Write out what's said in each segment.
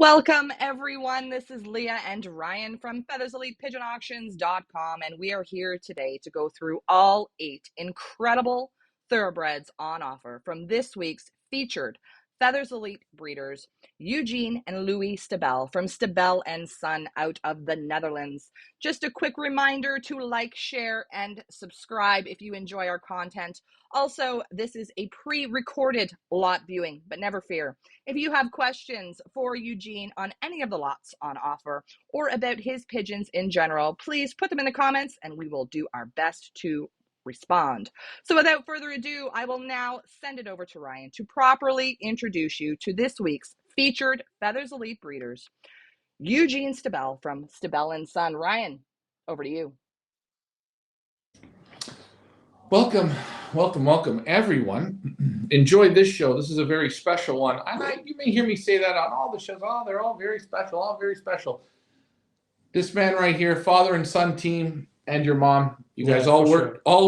Welcome, everyone. This is Leah and Ryan from featherselitepigeonauctions.com, and we are here today to go through all 8 incredible thoroughbreds on offer from this week's featured Feathers Elite breeders, Eugene and Louis Stabel from Stabel Son out of the Netherlands. Just a quick reminder to like, share, and subscribe if you enjoy our content. Also, this is a pre-recorded lot viewing, but never fear. If you have questions for Eugene on any of the lots on offer or about his pigeons in general, please put them in the comments and we will do our best to respond. So without further ado, I will now send it over to Ryan to properly introduce you to this week's featured Feathers Elite breeders, Eugene Stabel from Stabel Son. Ryan, over to you. Welcome, everyone. Enjoy this show. This is a very special one. You may hear me say that on all the shows. Oh, they're all very special. This man right here, father and son team, and your mom, you guys all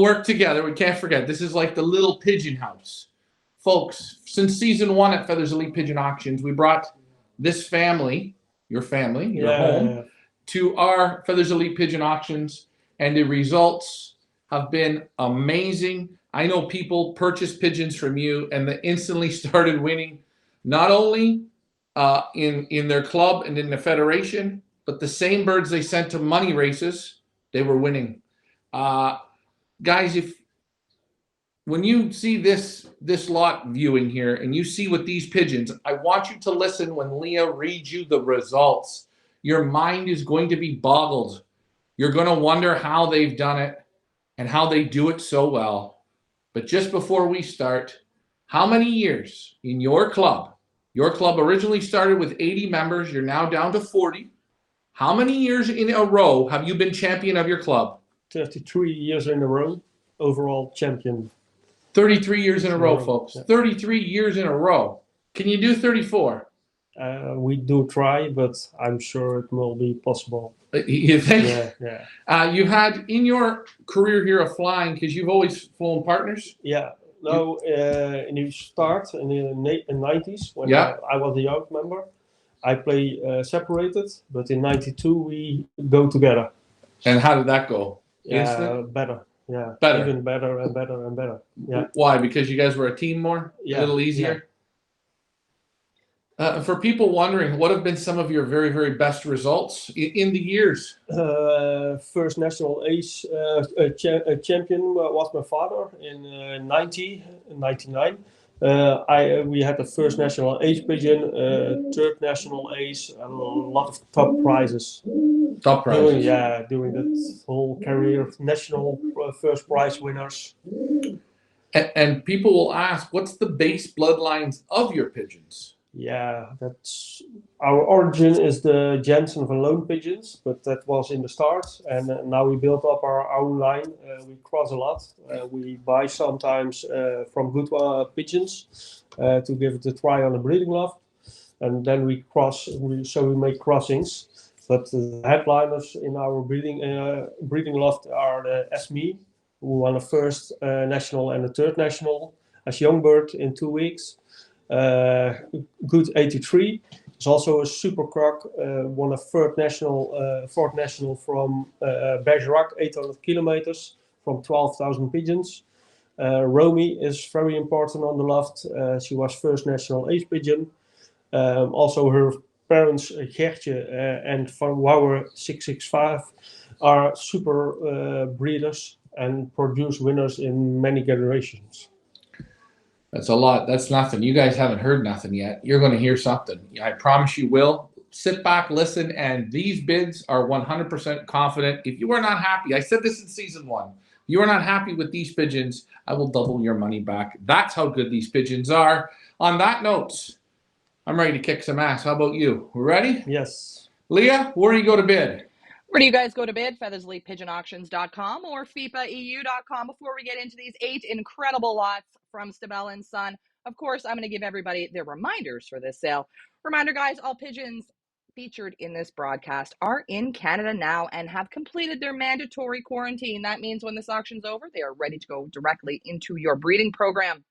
work together. We can't forget. This is like the little pigeon house. Folks, since season 1 at Feathers Elite Pigeon Auctions, we brought this family, your home, to our Feathers Elite Pigeon Auctions, and the results have been amazing. I know people purchased pigeons from you and they instantly started winning, not only in their club and in the federation, but the same birds they sent to money races, they were winning. Guys, when you see this lot viewing here and you see with these pigeons, I want you to listen when Leah reads you the results. Your mind is going to be boggled. You're going to wonder how they've done it and how they do it so well. But just before we start, how many years in your club? Your club originally started with 80 members. You're now down to 40. How many years in a row have you been champion of your club? 33 years in a row, overall champion. 33 years in a row, folks. 33 years in a row. Can you do 34? We do try, but I'm sure it will be possible. You think? Yeah. You had in your career here of flying, because you've always flown partners? Yeah. No, in the start in the 90s, when I was a young member, I play separated, but in 92 we go together. And how did that go? Yeah, better. Yeah, better. Even better and better and better. Yeah. Why? Because you guys were a team more? Yeah. A little easier? Yeah. For people wondering, what have been some of your very, very best results in the years? First national ace champion was my father in 99. We had the first national ace pigeon, third national ace, and a lot of top prizes. Top prizes? During that whole career of national first prize winners. And people will ask, what's the base bloodlines of your pigeons? Yeah, that's our origin is the Jensen van Loon pigeons, but that was in the start, and now we built up our own line. We cross a lot. We buy sometimes from good pigeons to give it a try on a breeding loft, and then we cross. So we make crossings. But the headliners in our breeding loft are the SME, who won the first national and the third national as young bird in 2 weeks. Good 83 is also a super croc, won a fourth national from Bergerac, 800 kilometers from 12,000 pigeons. Romy is very important on the loft. She was first national ace pigeon. Also her parents Gertje and Van Wouwer 665 are super breeders and produce winners in many generations. That's a lot. That's nothing. You guys haven't heard nothing yet. You're going to hear something. I promise you will. Sit back, listen, and these bids are 100% confident. If you are not happy, I said this in season 1, if you are not happy with these pigeons, I will double your money back. That's how good these pigeons are. On that note, I'm ready to kick some ass. How about you? Ready? Yes. Leah, where do you go to bid? Where do you guys go to bid? featherselitepigeonauctions.com or FIPAEU.com. Before we get into these 8 incredible lots from Stabel Son, of course, I'm going to give everybody their reminders for this sale. Reminder, guys, all pigeons featured in this broadcast are in Canada now and have completed their mandatory quarantine. That means when this auction's over, they are ready to go directly into your breeding program.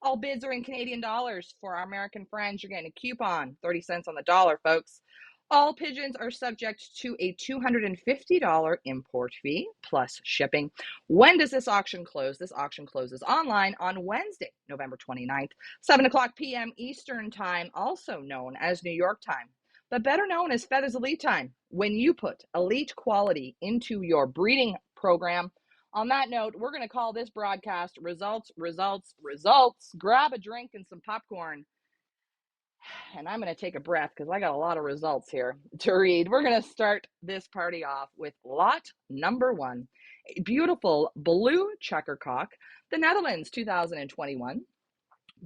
All bids are in Canadian dollars. For our American friends, you're getting a coupon, 30 cents on the dollar, folks. All pigeons are subject to a $250 import fee plus shipping. When does this auction close? This auction closes online on Wednesday, November 29th, 7 o'clock p.m. Eastern Time, also known as New York time, but better known as Feathers Elite Time, when you put elite quality into your breeding program. On that note, we're going to call this broadcast Results, Results, Results. Grab a drink and some popcorn. And I'm going to take a breath because I got a lot of results here to read. We're going to start this party off with lot number 1, a beautiful blue checker cock, the Netherlands 2021.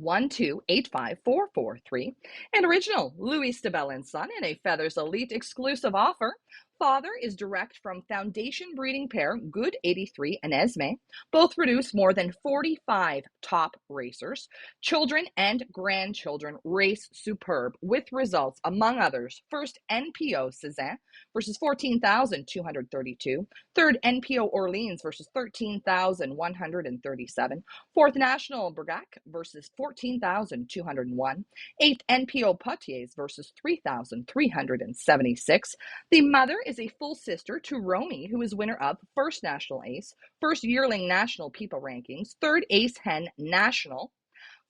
1285443, and original Louis Stabel Son in a Feathers Elite exclusive offer. Father is direct from foundation breeding pair Good 83 and Esme. Both produce more than 45 top racers. Children and grandchildren race superb with results, among others, first NPO Cezanne versus 14,232, third NPO Orleans versus 13,137, fourth National Brigac versus 14,201, eighth NPO Potiers versus 3,376. The mother is a full sister to Romy, who is winner of first National Ace, first Yearling National People Rankings, third Ace Hen National,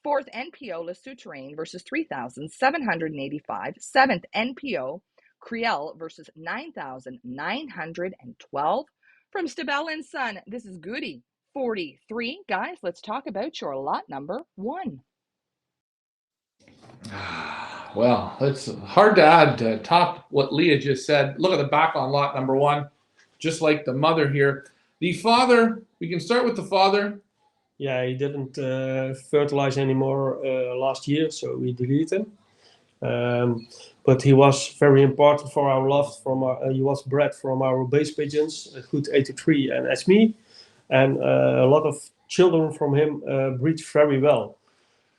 fourth NPO Le Souterrain versus 3,785, seventh NPO Criel versus 9,912. From Stabel Son, this is Goody 43. Guys, let's talk about your lot number 1. Well, it's hard to add to top what Leah just said. Look at the back on lot number 1, just like the mother here. The father, we can start with the father. Yeah, he didn't fertilize anymore last year, so we deleted him. But he was very important for our loft. He was bred from our base pigeons, Good 83 and Esme, and a lot of children from him breed very well.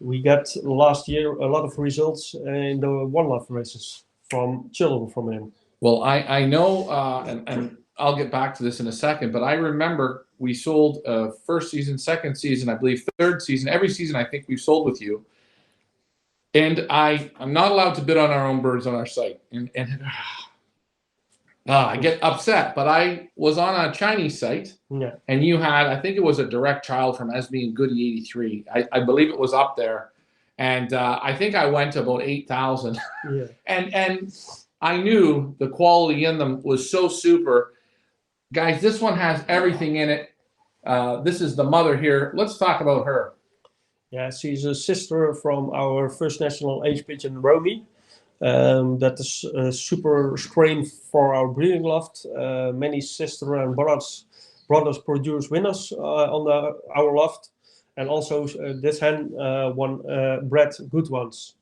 We got last year a lot of results in the one love races from children from him. Well, I know, and I'll get back to this in a second, but I remember we sold first season, second season, I believe third season, every season I think we've sold with you. And I'm not allowed to bid on our own birds on our site. And I get upset, but I was on a Chinese site, Yeah. and you had, I think it was a direct child from Esme and Goody 83. I believe it was up there. And I think I went to about 8,000. Yeah. And I knew the quality in them was so super. Guys, this one has everything in it. This is the mother here. Let's talk about her. Yeah, she's a sister from our first national ace pigeon, Romy. That is a super strain for our breeding loft. Many sister and brothers produce winners on our loft. And also this hen bred good ones,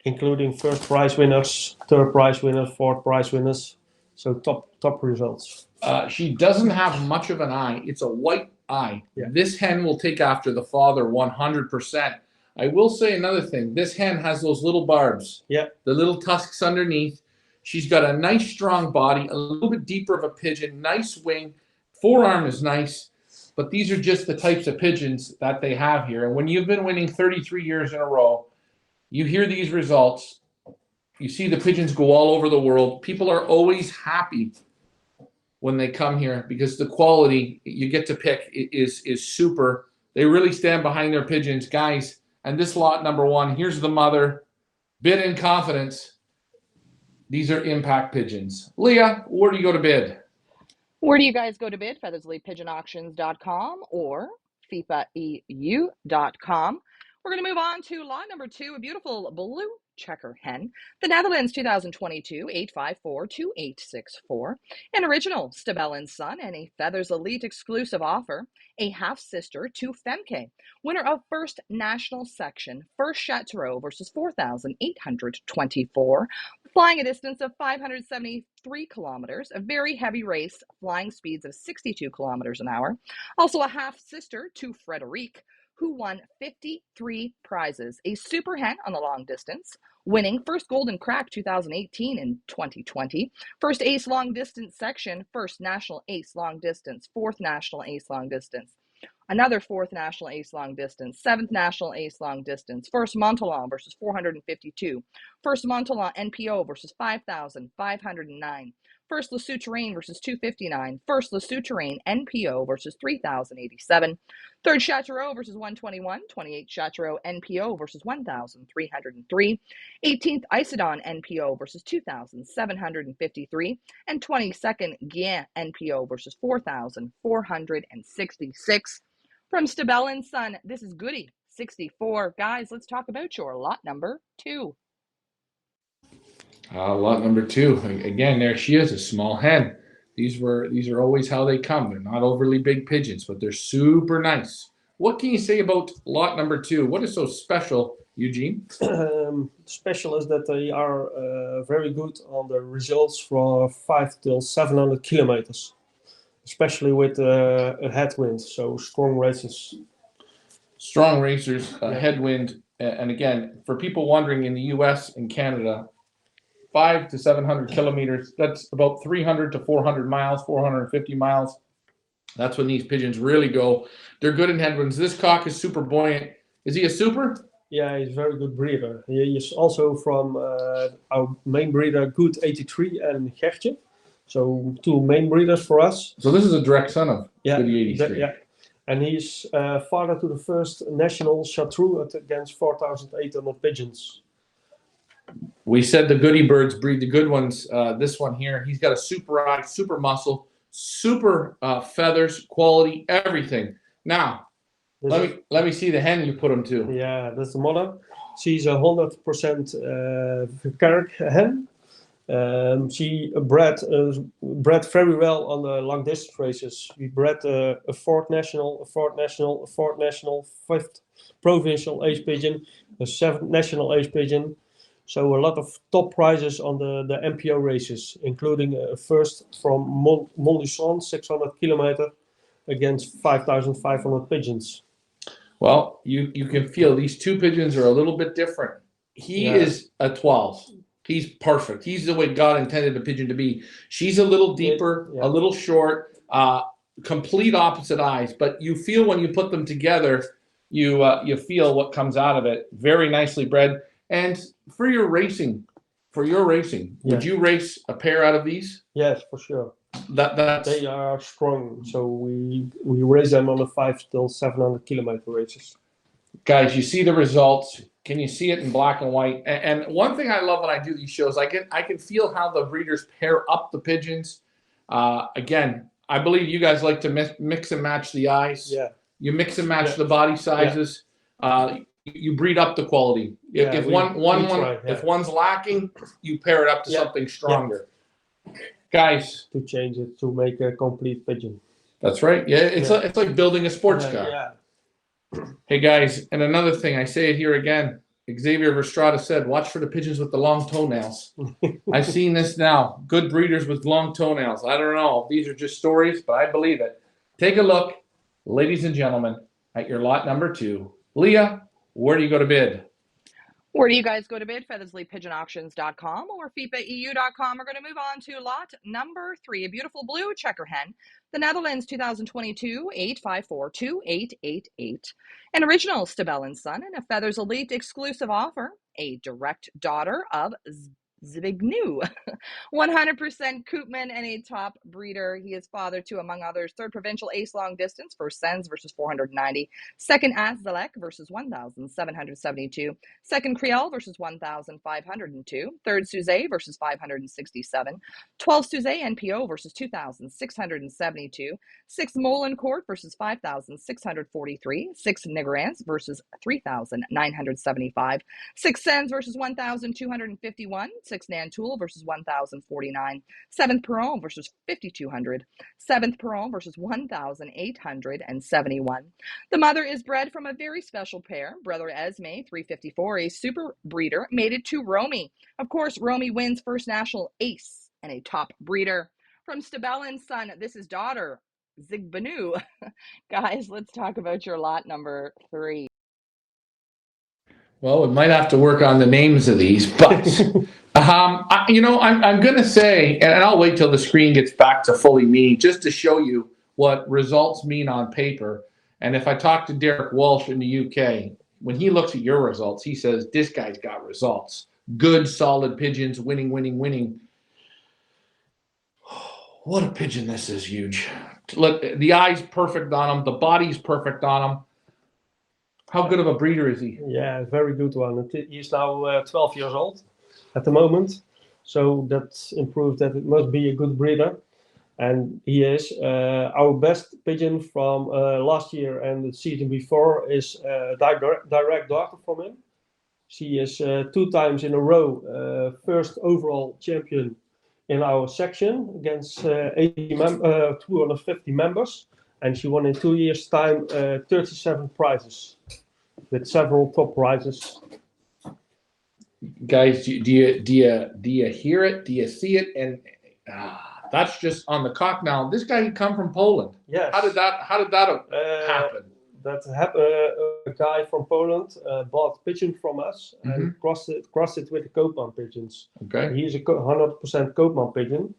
including first prize winners, third prize winners, fourth prize winners. So top results. She doesn't have much of an eye. It's a white eye. Yeah. This hen will take after the father 100%. I will say another thing. This hen has those little barbs. Yeah. The little tusks underneath. She's got a nice strong body, a little bit deeper of a pigeon, nice wing. Forearm is nice. But these are just the types of pigeons that they have here. And when you've been winning 33 years in a row, you hear these results. You see the pigeons go all over the world. People are always happy when they come here because the quality you get to pick is super. They really stand behind their pigeons, guys. And this lot number 1, here's the mother. Bid in confidence. These are impact pigeons. Leah, where do you go to bid? Where do you guys go to bid? FeathersLeePigeonAuctions.com or FIFAEU.com. We're going to move on to lot number 2, a beautiful blue checker hen, the Netherlands 2022 8542864, an original Stabel Son and a Feathers Elite exclusive offer, a half sister to Femke, winner of first national section, first Chateau versus 4,824, flying a distance of 573 kilometers, a very heavy race, flying speeds of 62 kilometers an hour. Also a half sister to Frederique, who won 53 prizes, a super hen on the long distance, winning first Golden Crack 2018 and 2020, first Ace Long Distance section, first National Ace Long Distance, fourth National Ace Long Distance. Another 4th national ace long distance, 7th national ace long distance, first Montauban versus 452, first Montauban NPO versus 5,509, first Le Souterrain versus 259, first Le Souterrain NPO versus 3,087, third Châteauroux versus 121, 28th Châteauroux NPO versus 1,303, 18th Isodon NPO versus 2,753, and 22nd Guian NPO versus 4,466. From Stabel Son, this is Goody 64. Guys, let's talk about your lot number 2. Lot number 2. Again, there she is, a small hen. These are always how they come. They're not overly big pigeons, but they're super nice. What can you say about lot number 2? What is so special, Eugene? Special is that they are very good on the results for 5 till 700 kilometers, especially with a headwind, so strong races. Strong racers, headwind, and again, for people wondering, in the U.S. and Canada, 5 to 700 kilometers, that's about 300 to 400 miles, 450 miles. That's when these pigeons really go. They're good in headwinds. This cock is super buoyant. Is he a super? Yeah, he's a very good breeder. He is also from our main breeder, Good 83 and Gertje. So 2 main breeders for us. So this is a direct son of Goody 83. Yeah. And he's father to the first national chartreux against 4,800 pigeons. We said the Goody birds breed the good ones. This one here, he's got a super eye, super muscle, super feathers, quality, everything. Now, let me see the hen you put him to. Yeah, that's the mother. She's a 100% Vicarric hen. She bred very well on the long distance races. We bred a 4th national, a 4th national, a 4th national, 5th provincial ace pigeon, a 7th national ace pigeon. So a lot of top prizes on the MPO races, including a first from Montluçon, 600 kilometer, against 5,500 pigeons. Well, you can feel these 2 pigeons are a little bit different. He is a 12. He's perfect. He's the way God intended a pigeon to be. She's a little deeper, a little short, complete opposite eyes. But you feel when you put them together, you feel what comes out of it. Very nicely bred. And for your racing, would you race a pair out of these? Yes, for sure. That's... They are strong, so we race them on the 5 till 700 kilometer races. Guys, you see the results. Can you see it in black and white? And one thing I love when I do these shows, I can feel how the breeders pair up the pigeons. Again, I believe you guys like to mix and match the eyes. Yeah. You mix and match the body sizes. Yeah. You breed up the quality. If one's lacking, you pair it up to something stronger. Yeah. Guys, to change it to make a complete pigeon. That's right. Yeah, it's like building a sports car. Yeah. Hey guys, and another thing, I say it here again. Xavier Verstrada said, watch for the pigeons with the long toenails. I've seen this now. Good breeders with long toenails. I don't know if these are just stories, but I believe it. Take a look, ladies and gentlemen, at your lot number 2. Leah, where do you go to bid? Where do you guys go to bid? FeathersleyPigeonAuctions.com or FIPAEU.com. We're going to move on to lot number 3, a beautiful blue checker hen, the Netherlands 2022 8542888, an original Stabel Son and a Feathers Elite exclusive offer, a direct daughter of Zbigniew, 100% Koopman and a top breeder. He is father to, among others, 3rd Provincial Ace Long Distance, 1st Sens versus 490, 2nd Azalek versus 1,772, 2nd Creole versus 1,502, 3rd Suze versus 567, 12th Suze NPO versus 2,672, 6th Molencourt versus 5,643, 6th Nigerance versus 3,975, 6th Sens versus 1,251, 6th Nantoul versus 1,049, 7th Perron versus 5,200, 7th Perron versus 1,871. The mother is bred from a very special pair, Brother Esme 354, a super breeder, mated to Romy. Of course, Romy wins first national ace and a top breeder. From Stabel Son, this is daughter Zbigniew. Guys, let's talk about your lot number 3. Well, we might have to work on the names of these, but I'm going to say, and I'll wait till the screen gets back to fully me, just to show you what results mean on paper. And if I talk to Derek Walsh in the UK, when he looks at your results, he says, this guy's got results. Good, solid pigeons, winning, winning, winning. What a pigeon this is, huge. Look, the eye's perfect on him. The body's perfect on him. How good of a breeder is he? Yeah, very good one. He's now 12 years old at the moment. So that's improved that it must be a good breeder. And he is our best pigeon from last year and the season before is direct daughter from him. She is 2 times in a row first overall champion in our section against 250 members. And she won in 2 years' time 37 prizes with several top prizes. Guys, do you hear it? Do you see it? And that's just on the cock. Now, this guy come from Poland. Yes. How did that happen? A guy from Poland bought pigeon from us and crossed it with the Koopman pigeons. Okay. He's a 100% Koopman pigeon,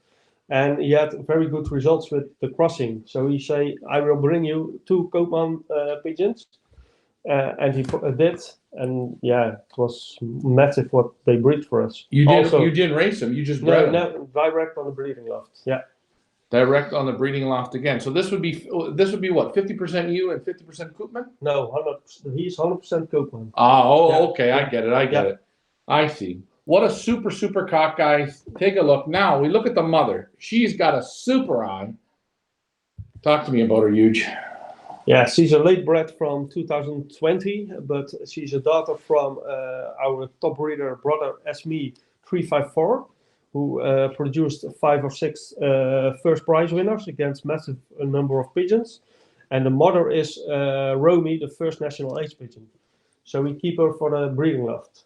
and he had very good results with the crossing. So he say, "I will bring you 2 Koopman pigeons," and he did. And yeah, it was massive what they breed for us. You didn't race them. You just bred them. No, direct on the breeding loft. Yeah. Direct on the breeding loft again. So this would be what, 50% you and 50% Koopman? No, 100%. He's 100% Koopman. Okay, I get it. I see. What a super cock, guys. Take a look. Now we look at the mother. She's got a super eye. Talk to me about her, huge. Yeah, she's a late bred from 2020, but she's a daughter from our top breeder brother Esme 354. Who produced 5 or 6 first prize winners against massive number of pigeons. And the mother is Romy, the first national ace pigeon. So we keep her for the breeding loft.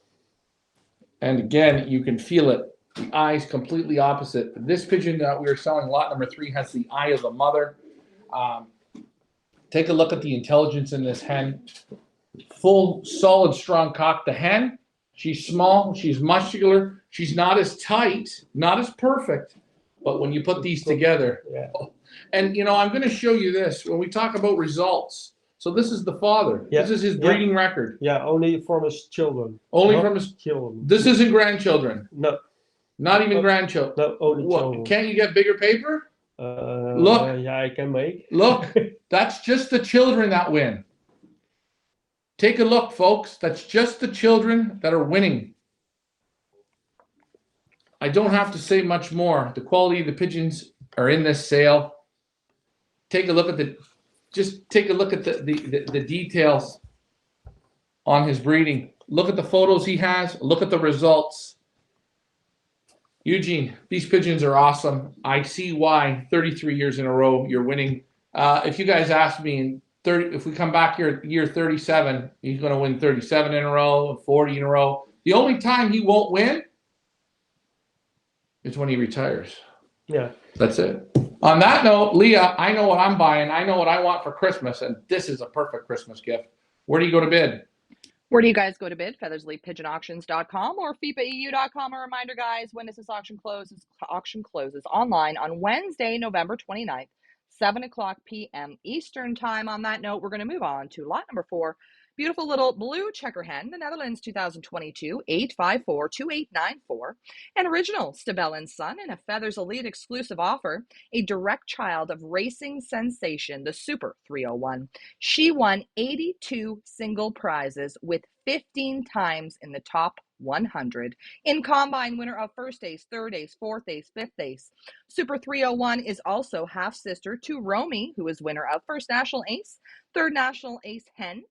And again, you can feel it. The eye's completely opposite. This pigeon that we are selling, lot number 3, has the eye of the mother. Take a look at the intelligence in this hen. Full, solid, strong cock. The hen, she's small, she's muscular. She's not as tight, not as perfect, but when you put these together, and I'm going to show you this when we talk about results. So this is the father. Yeah. This is his breeding record. Yeah, only from his children. Only from his children. This isn't grandchildren. No. Not even grandchildren. No, only children. Can't you get bigger paper? Look. Yeah, I can make. Look, that's just the children that win. Take a look, folks. That's just the children that are winning. I don't have to say much more. The quality of the pigeons are in this sale. Take a look at the details on his breeding. Look at the photos he has. Look at the results. Eugene, these pigeons are awesome. I see why 33 years in a row you're winning. If you guys ask me if we come back here year 37, he's going to win 37 in a row, 40 in a row. The only time he won't win is when he retires. Yeah. That's it. On that note, Leah, I know what I'm buying. I know what I want for Christmas, and this is a perfect Christmas gift. Where do you go to bid? Where do you guys go to bid? FeathersLeapPigeonAuctions.com or FIPAEU.com. A reminder, guys, when this auction closes online on Wednesday, November 29th, 7 o'clock p.m. Eastern time. On that note, we're going to move on to lot number 4. Beautiful little blue checker hen, the Netherlands 2022, 8542894, an original Stabel Son in a Feathers Elite exclusive offer, a direct child of racing sensation, the Super 301. She won 82 single prizes with 15 times in the top 100. In combine, winner of first ace, third ace, fourth ace, fifth ace. Super 301 is also half sister to Romy, who is winner of first national ace, third national ace hen.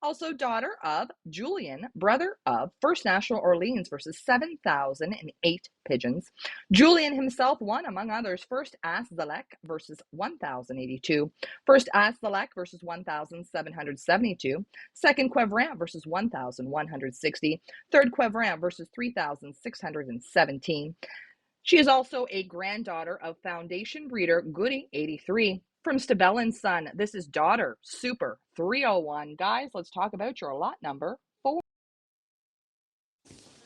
Also daughter of Julian, brother of First National Orleans versus 7,008 pigeons. Julian himself won, among others, First As Zalek versus 1,082, First As Zalek versus 1,772, Second Quevrant versus 1,160, Third Quevrant versus 3,617. She is also a granddaughter of Foundation breeder Goody 83. From Stabel Son, this is daughter Super 301. Guys, let's talk about your lot number 4.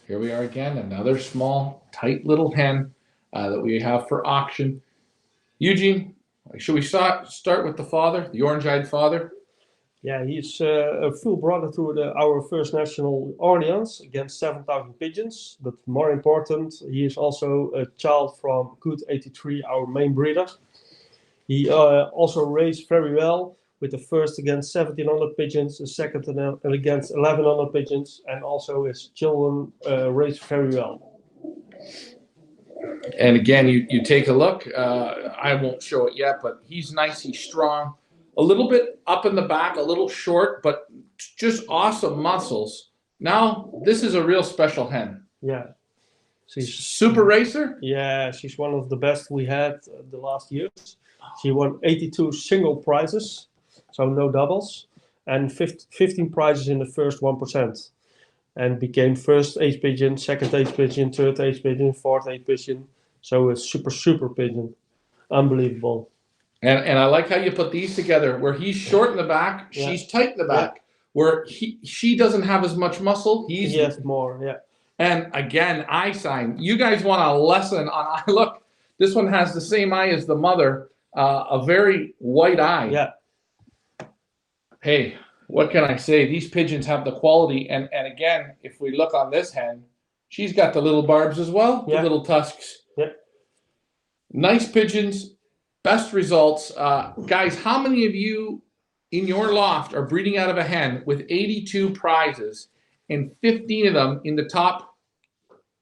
Here we are again, another small, tight little hen that we have for auction. Eugene, should we start with the father, the orange-eyed father? Yeah, he's a full brother to our first national audience against 7,000 pigeons. But more important, he is also a child from Good 83, our main breeder. He also raced very well with the first against 1,700 pigeons, the second against 1,100 pigeons, and also his children raced very well. And again, you take a look. I won't show it yet, but he's nice. He's strong. A little bit up in the back, a little short, but just awesome muscles. Now, this is a real special hen. Yeah. She's super racer? Yeah, she's one of the best we had the last years. She won 82 single prizes, so no doubles, and 15 prizes in the first 1%. And became first ace pigeon, second ace pigeon, third ace pigeon, fourth ace pigeon. So a super pigeon. Unbelievable. And I like how you put these together, where he's short in the back, Yeah. she's tight in the back. Yeah. Where she doesn't have as much muscle, he has more, yeah. And again, eye sign. You guys want a lesson on eye? Look, this one has the same eye as the mother, a very white eye. Yeah. Hey, what can I say? These pigeons have the quality. And again, if we look on this hen, she's got the little barbs as well, yeah. the little tusks. Yeah. Nice pigeons, best results. Guys, how many of you in your loft are breeding out of a hen with 82 prizes and 15 of them in the top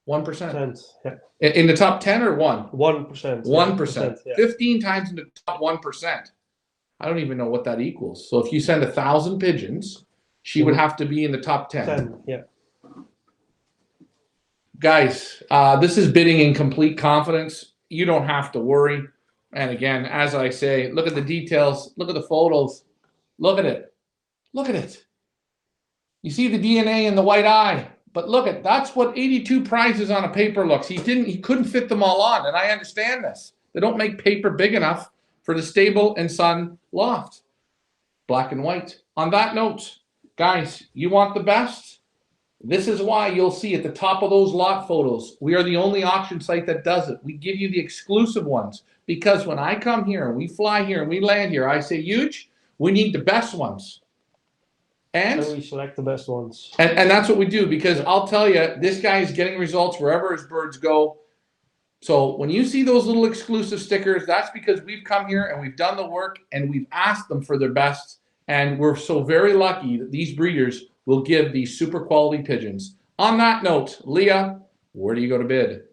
1%? Yeah. In the top 10 or 1? 1%. 1%. Yeah. 15 times in the top 1%. I don't even know what that equals. So if you send 1,000 pigeons, she would have to be in the top 10. 10, yeah. Guys, this is bidding in complete confidence. You don't have to worry. And again, as I say, look at the details. Look at the photos. Look at it. Look at it. You see the DNA in the white eye. But look at, that's what 82 prizes on a paper looks. He couldn't fit them all on, and I understand this. They don't make paper big enough for the Stabel and Son loft. Black and white. On that note, guys, you want the best? This is why you'll see at the top of those lot photos, we are the only auction site that does it. We give you the exclusive ones, because when I come here and we fly here and we land here, I say, huge, we need the best ones. And we select the best ones. And that's what we do, because I'll tell you, this guy is getting results wherever his birds go. So when you see those little exclusive stickers, that's because we've come here and we've done the work and we've asked them for their best. And we're so very lucky that these breeders will give these super quality pigeons. On that note, Leah, where do you go to bid?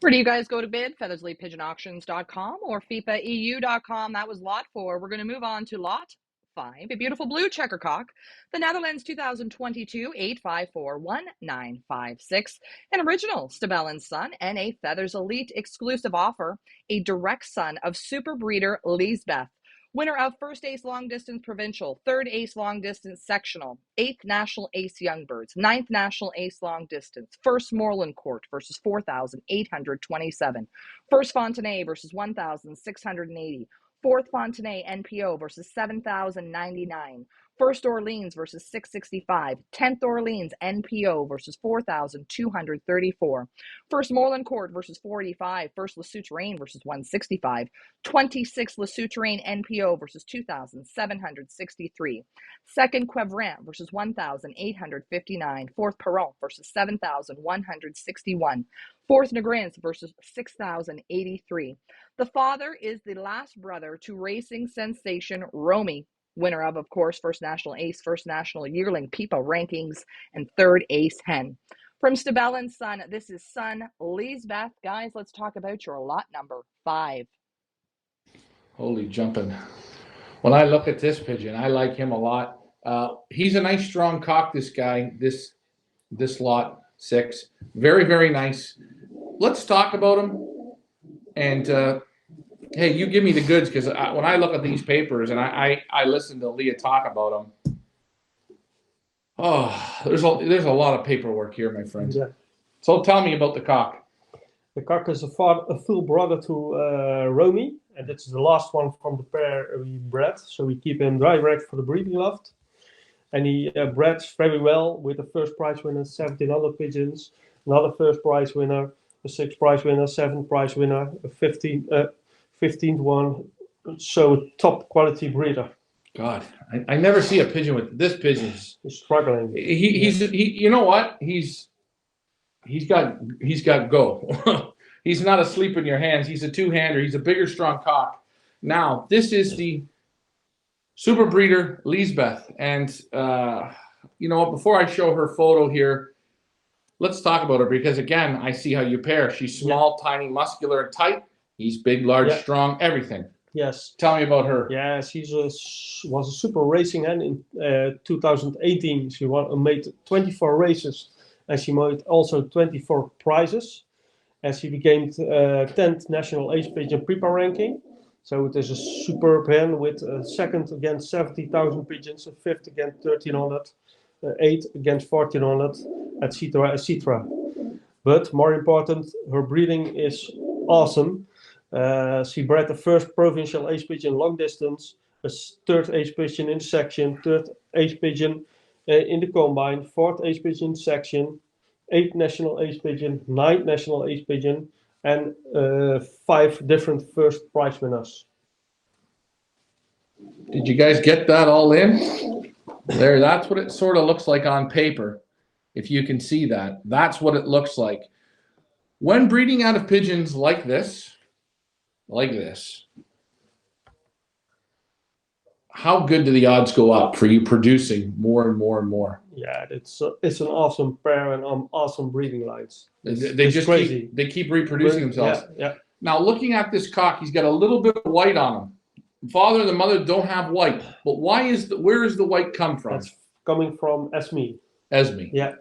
Where do you guys go to bid? FeathersleyPigeonAuctions.com or FIPAEU.com. That was lot 4. We're going to move on to lot 5, a beautiful blue checker cock, the Netherlands 2022 8541956, an original Stabel Son and a Feathers Elite exclusive offer, a direct son of super breeder Lisbeth, winner of first ace long distance provincial, third ace long distance sectional, 8th national ace young birds, 9th national ace long distance, first Moreland Court versus 4,827, first Fontenay versus 1,680, fourth Fontenay NPO versus 7,099, first Orleans versus 665, 10th Orleans NPO versus 4,234, first Moreland Court versus 485, first Le Souterrain versus 165, 26th Le Souterrain NPO versus 2,763, second Quevrin versus 1,859, fourth Perron versus 7,161, fourth Negrins versus 6,083. The father is the last brother to racing sensation Romy, winner of course, first national ace, first national yearling PIPA rankings, and third ace hen. From Stabel Son, this is son Lisbeth. Guys, let's talk about your lot number 5. Holy jumping. When I look at this pigeon, I like him a lot. He's a nice strong cock, this guy, this lot 6. Very, very nice. Let's talk about him. And hey, you give me the goods, because when I look at these papers and I listen to Leah talk about them, oh, there's a lot of paperwork here, my friend. Yeah. So tell me about the cock. The cock is a full brother to Romy, and it's the last one from the pair we bred. So we keep him direct for the breeding loft. And he breds very well with the first prize winner, 1,700 pigeons, another first prize winner, a 6th prize winner, 7th prize winner, a 15th one. So top quality breeder. God, I never see a pigeon with this pigeon's. He's struggling. He's you know what? He's got go. He's not asleep in your hands. He's a two-hander. He's a bigger, strong cock. Now, this is the super breeder Lisbeth, and you know what? Before I show her photo here, let's talk about her because again, I see how you pair. She's small, tiny, muscular, and tight. He's big, large, strong, everything. Yes. Tell me about her. Yeah, she was a super racing hen in 2018. She made 24 races, and she made also 24 prizes. And she became 10th national ace pigeon prepar ranking. So it is a superb hen with second against 70,000 pigeons, fifth against 1,300, eighth against 1,400, etc., etc. But more important, her breeding is awesome. She bred the first provincial ace pigeon long distance, a third ace pigeon in the section, third ace pigeon in the combine, fourth ace pigeon section, eighth national ace pigeon, ninth national ace pigeon, and 5 different first prize winners. Did you guys get that all in? There, that's what it sort of looks like on paper. If you can see that, that's what it looks like. When breeding out of pigeons like this, how good do the odds go up for you producing more and more and more? Yeah, it's an awesome pair and awesome breeding lines. They just crazy. They keep reproducing themselves. Yeah. Now looking at this cock, he's got a little bit of white on him. The father and the mother don't have white, but where does the white come from? That's coming from Esme. Esme. Yeah.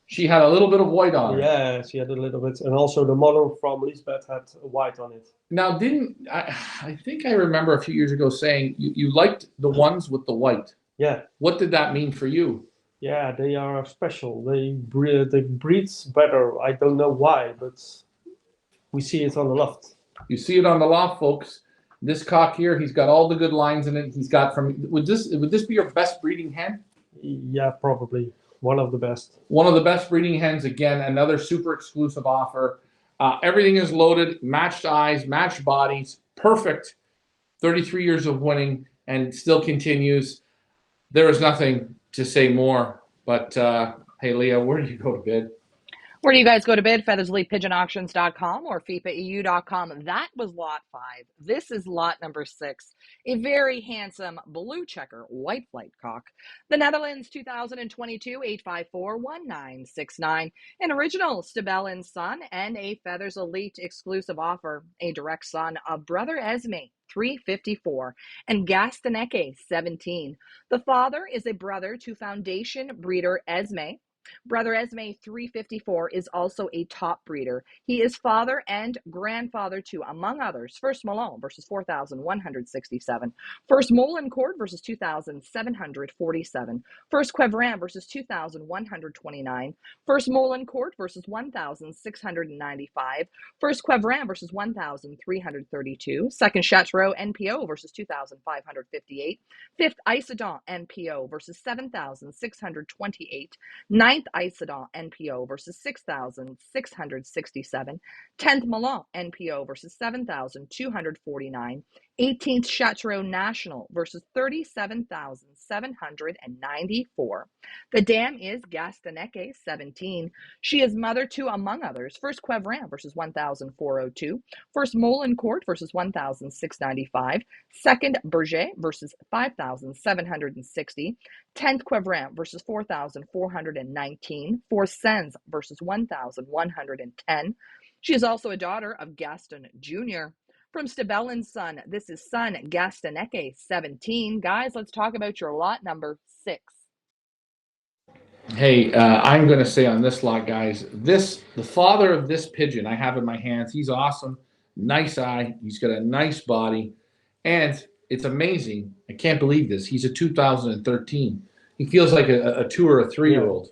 She had a little bit of white on her. Yeah, she had a little bit, and also the mother from Lisbeth had white on it. Now, I think I remember a few years ago saying you liked the ones with the white. Yeah. What did that mean for you? Yeah, they are special. They breed better. I don't know why, but we see it on the loft. You see it on the loft, folks. This cock here, he's got all the good lines in it. He's got would this be your best breeding hen? Yeah, probably. One of the best. One of the best breeding hens. Again, another super exclusive offer. Everything is loaded, matched eyes, matched bodies, perfect. 33 years of winning and still continues. There is nothing to say more, but hey, Leah, where do you go to bid? Where do you guys go to bid? FeathersleyPigeonAuctions.com or FIPAEU.com. That was lot 5. This is lot number 6. A very handsome blue checker white flight cock. The Netherlands 2022 8541969. An original Stabel Son and a Feathers Elite exclusive offer. A direct son of brother Esme. 354 and Gastaneke 17. The father is a brother to foundation breeder Esme. Brother Esme 354 is also a top breeder. He is father and grandfather to, among others, First Malone versus 4,167, First Molencourt versus 2,747, First Quevran versus 2,129, First Molencourt versus 1,695, First Quevran versus 1,332, Second Chateau NPO versus 2,558, Fifth Isodon NPO versus 7,628, Ninth Isodon NPO versus 6,667, 10th Milan NPO versus 7,249, 18th Chateau National versus 37,794. The dam is Gastaneke 17. She is mother to, among others, First Quevran versus 1,402, First Molencourt versus 1,695, Second Berger versus 5,760, 10th Quevran versus 4,419, Fourth Sens versus 1,110. She is also a daughter of Gaston Jr. From Stabel Son, this is son Gastaneke 17. Guys, let's talk about your lot number 6. Hey, I'm going to say on this lot, guys, the father of this pigeon I have in my hands, he's awesome. Nice eye. He's got a nice body. And it's amazing. I can't believe this. He's a 2013. He feels like a 2 or a 3-year-old.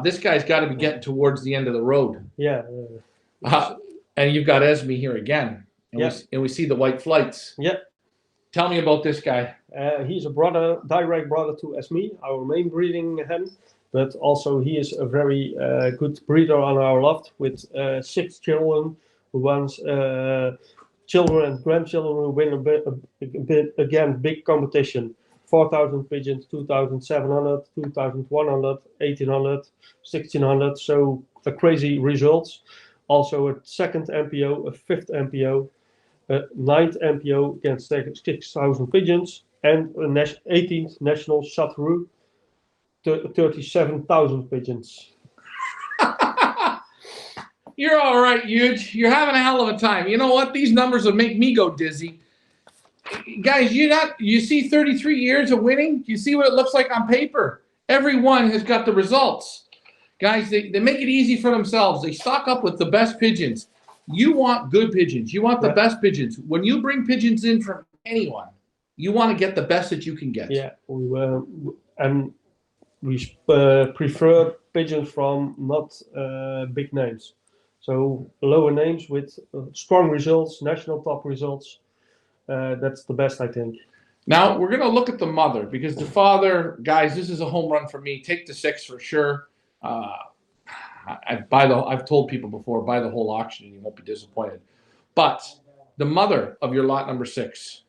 This guy's got to be getting towards the end of the road. Yeah. And you've got Esme here again. And we see the white flights. Yeah. Tell me about this guy. He's a direct brother to Esme, our main breeding hen. But also he is a very good breeder on our loft with 6 children who wants children and grandchildren who win a bit again, big competition. 4,000 pigeons, 2,700, 2,100, 1,800, 1,600. So a crazy results. Also a second MPO, a fifth MPO, a ninth MPO against 6,000 pigeons, and a 18th national Chateauroux, 37,000 pigeons. You're all right, Huge. You're having a hell of a time. You know what? These numbers will make me go dizzy. Guys, you see 33 years of winning? You see what it looks like on paper? Everyone has got the results. Guys, they make it easy for themselves. They stock up with the best pigeons. You want good pigeons. You want the best pigeons. When you bring pigeons in from anyone, you want to get the best that you can get. Yeah, we prefer pigeons from not big names. So lower names with strong results, national top results. That's the best, I think. Now, we're going to look at the mother, because the father, guys, this is a home run for me. Take the 6 for sure. I've told people before, buy the whole auction and you won't be disappointed. But the mother of your lot number 6.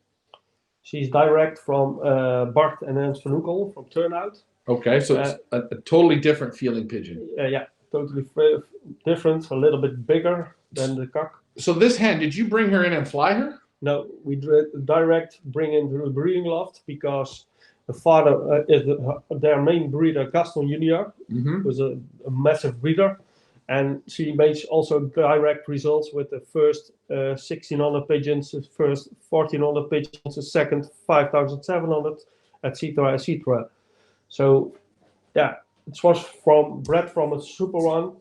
She's direct from Bart and Hans van Oekel from Turnout. Okay, so it's a totally different feeling pigeon. Yeah, totally different, a little bit bigger than the cock. So this hen, did you bring her in and fly her? No, we direct bring into the breeding loft because the father is their main breeder, Gaston Junior, was a massive breeder. And she makes also direct results with the first 1,600 pigeons, the first 1,400 pigeons, the second 5,700, etc., etc. So, yeah, it was bred from a super one.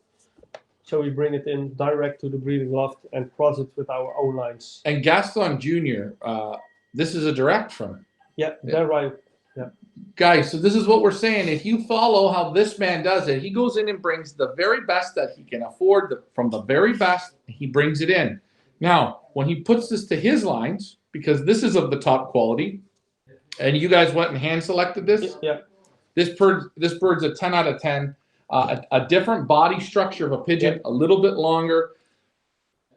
So we bring it in direct to the breeding loft and cross it with our own lines. And Gaston Jr., this is a direct from. Yeah, they're right. Yeah. Guys, so this is what we're saying. If you follow how this man does it, he goes in and brings the very best that he can afford from the very best. He brings it in. Now, when he puts this to his lines, because this is of the top quality, and you guys went and hand selected this? Yeah. This bird's a 10 out of 10. A different body structure of a pigeon, a little bit longer.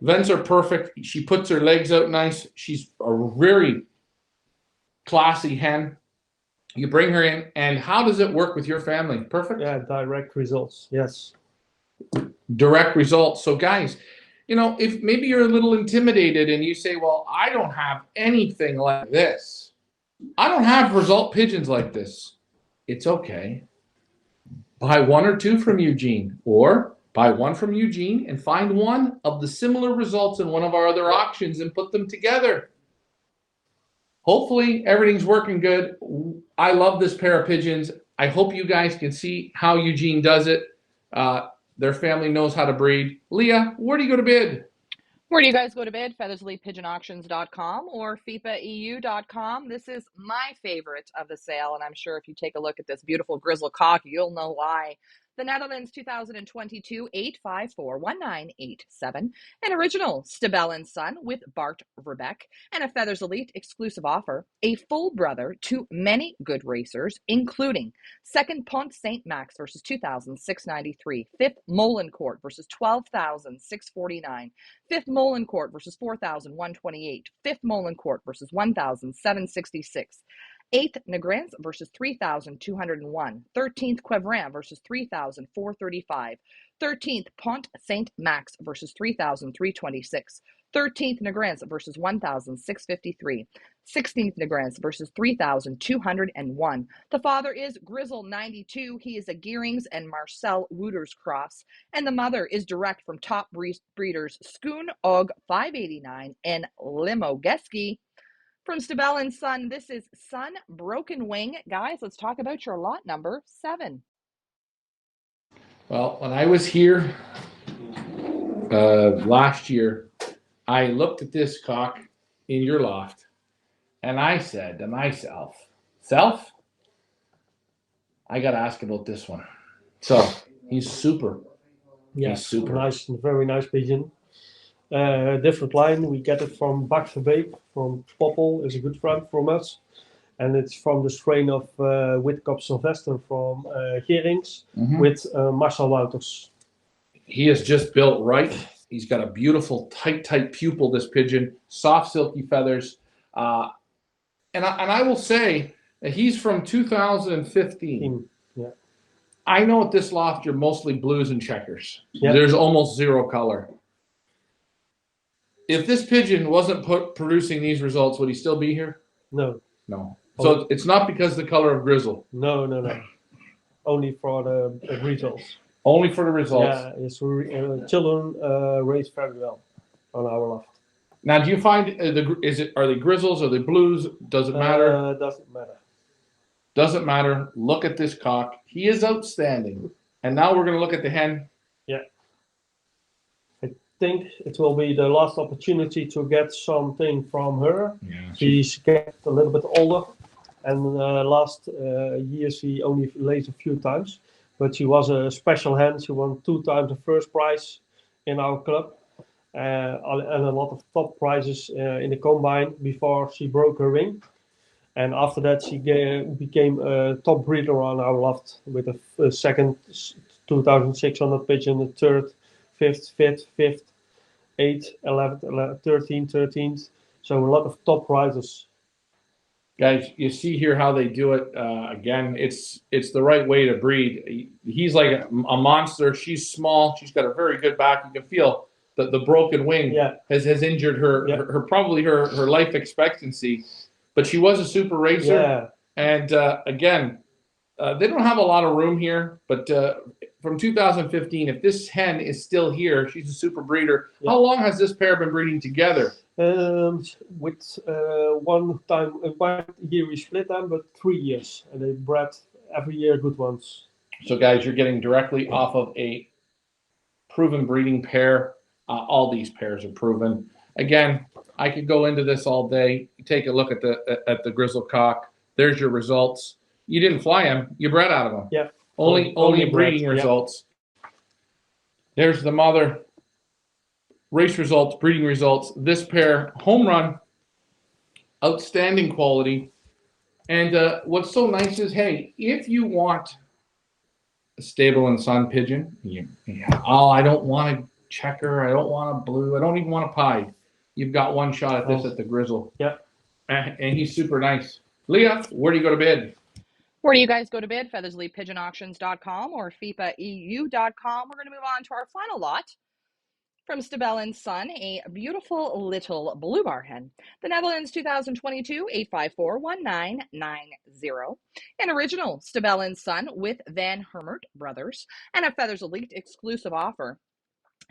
Vents are perfect. She puts her legs out nice. She's a very classy hen. You bring her in, and how does it work with your family? Perfect? Yeah, direct results, yes. Direct results. So guys, you know, if maybe you're a little intimidated and you say, well, I don't have anything like this. I don't have result pigeons like this. It's okay. Buy 1 or 2 from Eugene, or buy 1 from Eugene and find one of the similar results in one of our other auctions and put them together. Hopefully everything's working good. I love this pair of pigeons. I hope you guys can see how Eugene does it. Their family knows how to breed. Leah, where do you go to bid? Where do you guys go to bid? FeathersleyPigeonAuctions.com or FIPAEU.com. This is my favorite of the sale, and I'm sure if you take a look at this beautiful grizzle cock, you'll know why. The Netherlands 2022 8541987, an original Stabel Son with Bart Verbeek, and a Feathers Elite exclusive offer, a full brother to many good racers, including second Pont St. Max versus 2,693, fifth Molencourt versus 12,649, fifth Molencourt versus 4,128, fifth Molencourt versus 1,766. 8th Negrins versus 3,201, 13th Quevrin versus 3,435, 13th Pont Saint Max versus 3,326, 13th Negrins versus 1,653, 16th Negrins versus 3,201. The father is Grizzle 92. He is a Gearings and Marcel Wooters cross, and the mother is direct from top breeders Schoon Og 589 and Limo Geski. From Stabel Son, this is Sun Broken Wing. Guys, let's talk about your lot number 7. Well, when I was here last year, I looked at this cock in your loft, and I said to myself, I got to ask about this one. So, he's super. Yeah, he's super. Nice, very nice pigeon. Different line. We get it from Bart Verbeek, from Poppel, is a good friend from us. And it's from the strain of Whitkop Sylvester from Geerings with Marcel Wouters. He is just built right. He's got a beautiful, tight pupil, this pigeon. Soft, silky feathers. And I will say, He's from 2015. Yeah. I know at this loft you're mostly blues and checkers. Yeah. There's almost zero color. If this pigeon wasn't producing these results, would he still be here? No. No. So it's not because the color of grizzle. No. Only for the results. Only for the results. Yeah, it's children raise very well on our loft. Now, do you find are they grizzles, are they blues? Does it matter? Doesn't matter. Doesn't matter. Look at this cock. He is outstanding. And now we're going to look at the hen. Yeah. I think it will be the last opportunity to get something from her. Yeah. She's getting a little bit older, and last year she only laid a few times, but she was a special hen. She won 2 times the first prize in our club, and a lot of top prizes in the combine before she broke her wing. And after that, she became a top breeder on our loft with a second 2,600 pigeon, the third, fifth, 8th, 11th, 13th, 13th. So a lot of top prizes. Guys, you see here how they do it. Again, it's the right way to breed. He's like a monster. She's small. She's got a very good back. You can feel that the broken wing has injured her, probably her life expectancy. But she was a super racer. Yeah. And again, they don't have a lot of room here. But from 2015, if this hen is still here, she's a super breeder. Yeah. How long has this pair been breeding together? With one year we split them, but 3 years. And they bred every year good ones. So guys, you're getting directly off of a proven breeding pair. All these pairs are proven. Again, I could go into this all day. Take a look at the grizzle cock. There's your results. You didn't fly him. You bred out of him. Yeah. Only breeding results. There's the mother. Race results, breeding results. This pair, home run, outstanding quality. And what's so nice is, hey, if you want a Stabel Son pigeon, I don't want a checker, I don't want a blue, I don't even want a pied. You've got one shot at this at the grizzle. Yep. And he's super nice. Leah, where do you go to bid? Where do you guys go to bid? FeathersleightPigeonAuctions.com or FIPAEU.com. We're going to move on to our final lot. From Stabel Son, a beautiful little blue bar hen. The Netherlands 2022 8541990. An original Stabel Son with Van Hermert Brothers and a Feathers Elite exclusive offer.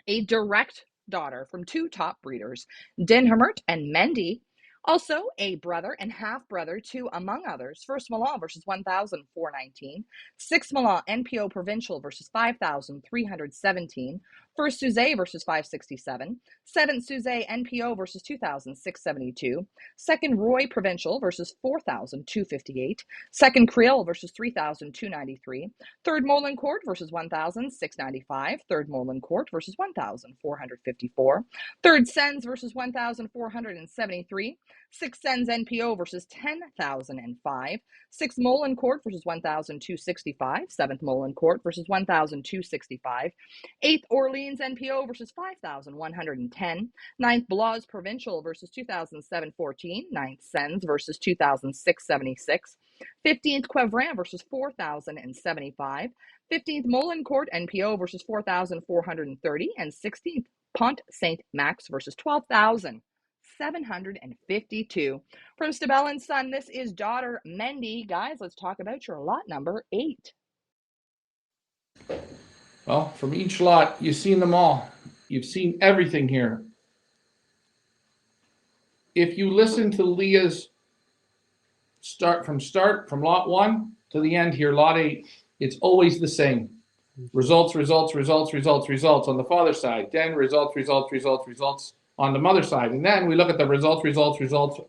A direct daughter from 2 top breeders, Den Hermert and Mendy. Also, a brother and half-brother to, among others, First Milan versus 1,419, Sixth Milan NPO Provincial versus 5,317, First Suzay versus 567, Seventh Suzay NPO versus 2,672, Second Roy Provincial versus 4,258, Second Creole versus 3,293, Third Moulin Court versus 1,695, Third Moulin Court versus 1,454, Third Sens versus 1,473, Sixth Sens NPO versus 10,005, Sixth Moulin Court versus 1,265, Seventh Moulin Court versus 1,265, Eighth Orleans NPO versus 5,110, Ninth Blois Provincial versus 2,714, Ninth Sens versus 2,676, 15th Quevrin versus 4,075, 15th Moulin Court NPO versus 4,430, and 16th Pont Saint Max versus 12,752. From Stabel Son, this is daughter Mendy. Guys, let's talk about your lot number 8. Well, from each lot, you've seen them all. You've seen everything here. If you listen to Leah's from lot 1 to the end here, lot 8, it's always the same. Results on the father's side. Then results on the mother's side. And then we look at the results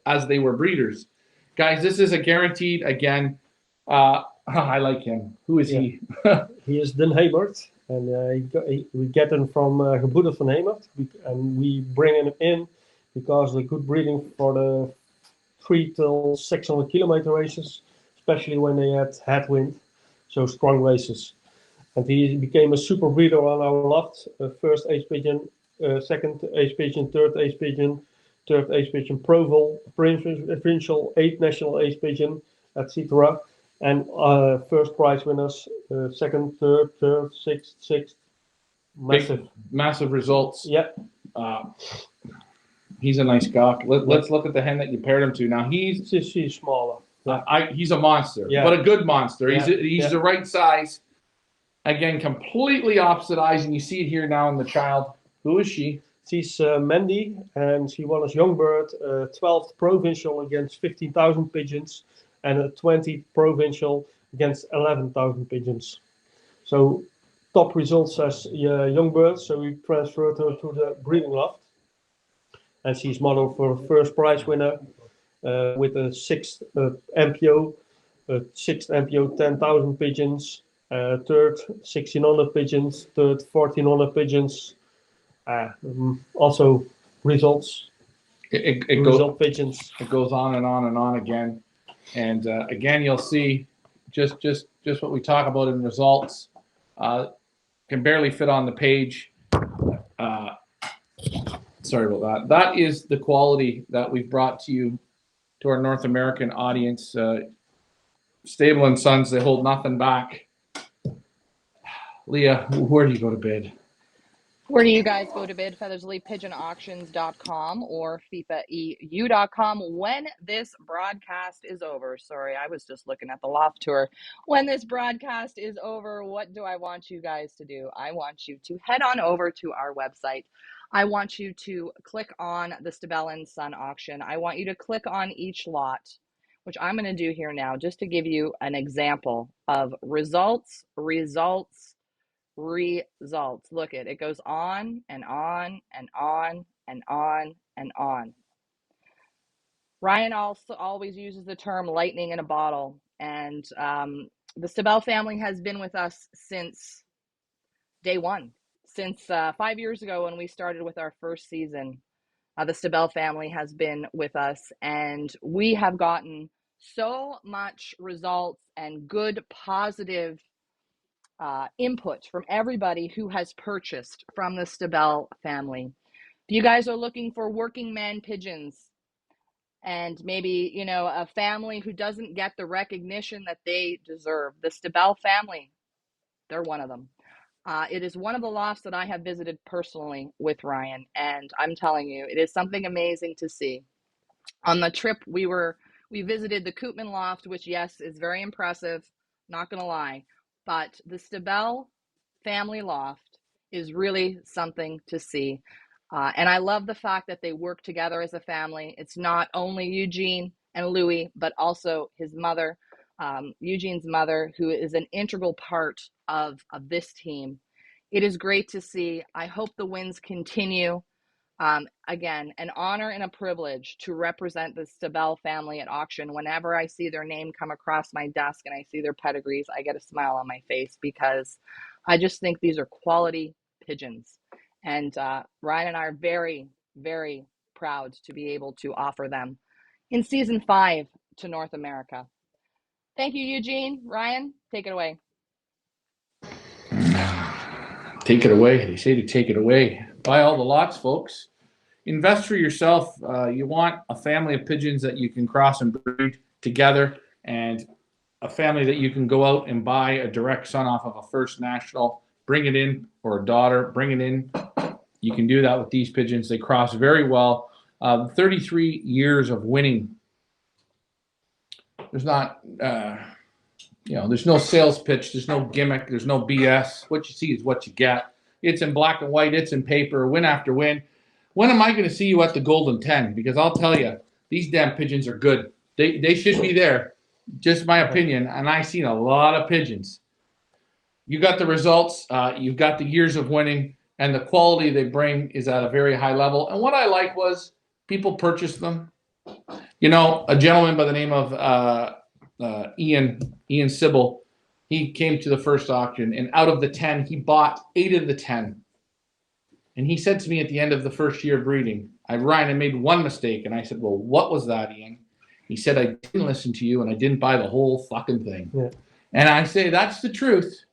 as they were breeders. Guys, this is a guaranteed, again, I like him. Who is he? He is Den Hemert. And we get him from Gebroeder van Hemert. And we bring him in because they're good breeding for the 3 till 600 kilometer races, especially when they had headwind, so strong races. And he became a super breeder on our loft. First ace pigeon, second ace pigeon, third ace pigeon, third ace pigeon, Proval, provincial, 8th national ace pigeon, etc. And first prize winners, second, third, sixth, massive results. Yeah. He's a nice gawk. Let's look at the hen that you paired him to. Now she's smaller. Yeah. He's a monster, Yeah. but a good monster. Yeah. He's the right size. Again, completely opposite eyes, and you see it here now in the child. Who is she? She's Mandy, and she won as young bird 12th provincial against 15,000 pigeons, and a 20th provincial against 11,000 pigeons. So top results as young bird. So we transferred her to the breeding loft, and she's modeled for first prize winner with a sixth MPO, 10,000 pigeons, third 1,600 pigeons, third 1,400 pigeons. Also results. Result pigeons. It goes on and on and on again, and again you'll see just what we talk about in results. Can barely fit on the page. Sorry about that. That is the quality that we've brought to you, to our North American audience. Stabel & Sons, they hold nothing back. Leah, where do you go to bid? Where do you guys go to bid? FeathersleyPigeonAuctions.com or FIFAEU.com. When this broadcast is over, sorry, I was just looking at the loft tour. When this broadcast is over, what do I want you guys to do? I want you to head on over to our website. I want you to click on the Stabel Son auction. I want you to click on each lot, which I'm going to do here now, just to give you an example of results. Look, it goes on and on and on and on and on. Ryan also always uses the term lightning in a bottle, and the Stabel family has been with us since day one. Since 5 years ago when we started with our first season, the Stabel family has been with us, and we have gotten so much results and good positive input from everybody who has purchased from the Stabel family. If you guys are looking for working man pigeons, and maybe, you know, a family who doesn't get the recognition that they deserve, the Stabel family, they're one of them. It is one of the lofts that I have visited personally with Ryan, and I'm telling you, it is something amazing to see. On the trip, we visited the Koopman loft, which, yes, is very impressive, not gonna lie, but the Stabel family loft is really something to see. And I love the fact that they work together as a family. It's not only Eugene and Louis, but also his mother, Eugene's mother, who is an integral part of this team. It is great to see. I hope the wins continue. Again, an honor and a privilege to represent the Stabel family at auction. Whenever I see their name come across my desk and I see their pedigrees, I get a smile on my face, because I just think these are quality pigeons. And Ryan and I are very, very proud to be able to offer them in season 5 to North America. Thank you, Eugene. Ryan, take it away. Take it away. They say to take it away. Buy all the lots, folks. Invest for yourself. You want a family of pigeons that you can cross and breed together, and a family that you can go out and buy a direct son off of a first national, bring it in, or a daughter, bring it in. You can do that with these pigeons. They cross very well. 33 years of winning. There's not, there's no sales pitch. There's no gimmick. There's no BS. What you see is what you get. It's in black and white. It's in paper, win after win. When am I going to see you at the Golden 10? Because I'll tell you, these damn pigeons are good. They should be there. Just my opinion. And I've seen a lot of pigeons. You got the results. You've got the years of winning. And the quality they bring is at a very high level. And what I like was people purchased them. You know, a gentleman by the name of Ian Sybil, he came to the first auction, and out of the 10, he bought 8 of the 10. And he said to me at the end of the first year of breeding, Ryan, I made one mistake. And I said, well, what was that, Ian? He said, I didn't listen to you, and I didn't buy the whole fucking thing. Yeah. And I say, that's the truth.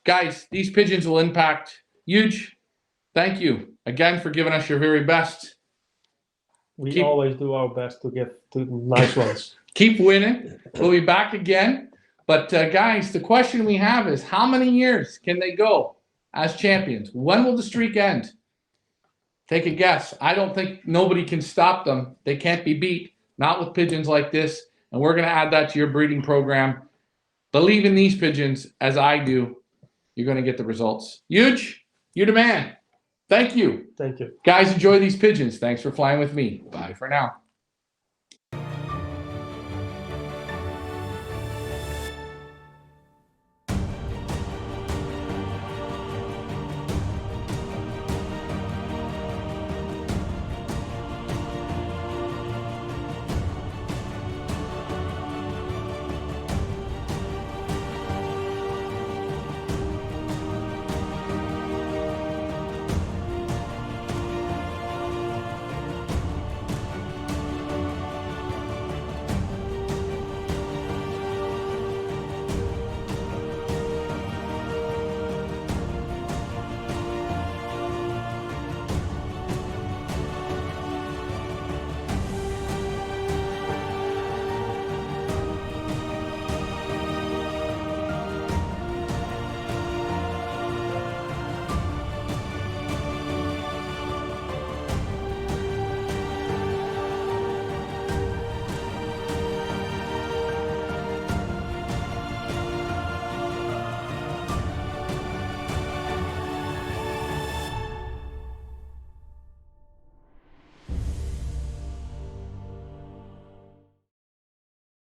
Guys, these pigeons will impact. Huge. Thank you again for giving us your very best. We always do our best to give to nice ones. Keep winning. We'll be back again. But guys, the question we have is, how many years can they go as champions? When will the streak end? Take a guess. I don't think nobody can stop them. They can't be beat. Not with pigeons like this. And we're going to add that to your breeding program. Believe in these pigeons as I do. You're going to get the results. Huge. You're the man. Thank you. Thank you. Guys, enjoy these pigeons. Thanks for flying with me. Bye for now.